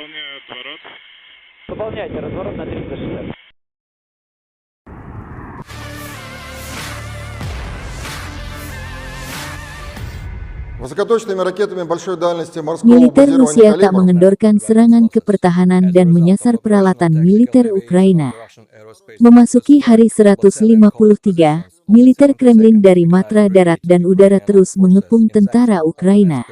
Выполняю отворот. Выполняйте разворот на 360. Высокоточными ракетами большой дальности морского Militer базирования Rusia tak «Калибр» mengendorkan serangan ke pertahanan dan menyasar peralatan militer Ukraina. Memasuki hari 153, militer Kremlin dari matra darat dan udara terus mengepung tentara Ukraina.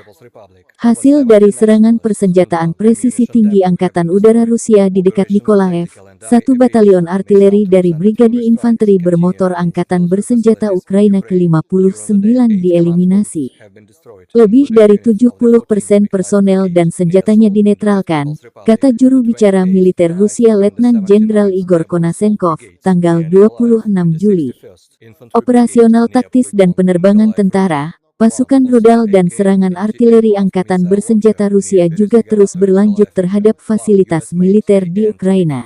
Hasil dari serangan persenjataan presisi tinggi Angkatan Udara Rusia di dekat Nikolaev, satu batalion artileri dari Brigadi Infanteri Bermotor Angkatan Bersenjata Ukraina ke-59 dieliminasi. Lebih dari 70% personel dan senjatanya dinetralkan, kata juru bicara militer Rusia Letnan Jenderal Igor Konasenkov, tanggal 26 Juli. Operasional taktis dan penerbangan tentara, pasukan rudal dan serangan artileri angkatan bersenjata Rusia juga terus berlanjut terhadap fasilitas militer di Ukraina.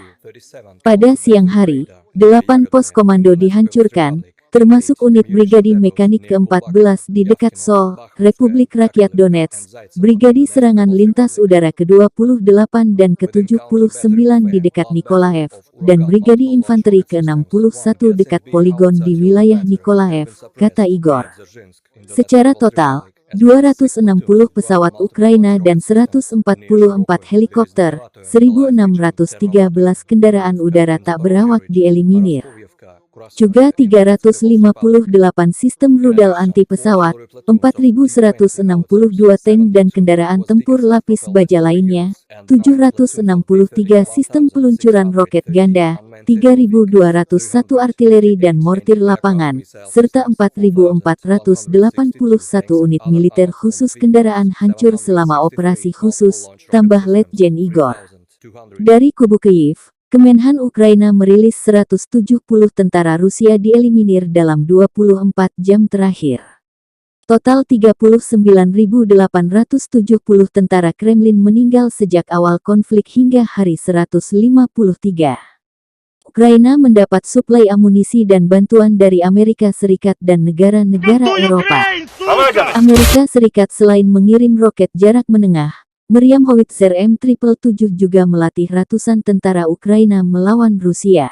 Pada siang hari, 8 pos komando dihancurkan, termasuk unit Brigadi Mekanik ke-14 di dekat Sol, Republik Rakyat Donetsk, Brigadi Serangan Lintas Udara ke-28 dan ke-79 di dekat Nikolaev, dan Brigadi Infanteri ke-61 dekat poligon di wilayah Nikolaev, kata Igor. Secara total, 260 pesawat Ukraina dan 144 helikopter, 1.613 kendaraan udara tak berawak dieliminir. Juga 358 sistem rudal anti-pesawat, 4.162 tank dan kendaraan tempur lapis baja lainnya, 763 sistem peluncuran roket ganda, 3.201 artileri dan mortir lapangan, serta 4.481 unit militer khusus kendaraan hancur selama operasi khusus, tambah Letjen Igor. Dari kubu Kyiv, Kemenhan Ukraina merilis 170 tentara Rusia dieliminir dalam 24 jam terakhir. Total 39.870 tentara Kremlin meninggal sejak awal konflik hingga hari 153. Ukraina mendapat suplai amunisi dan bantuan dari Amerika Serikat dan negara-negara Eropa. Amerika Serikat selain mengirim roket jarak menengah, meriam howitzer M777 juga melatih ratusan tentara Ukraina melawan Rusia.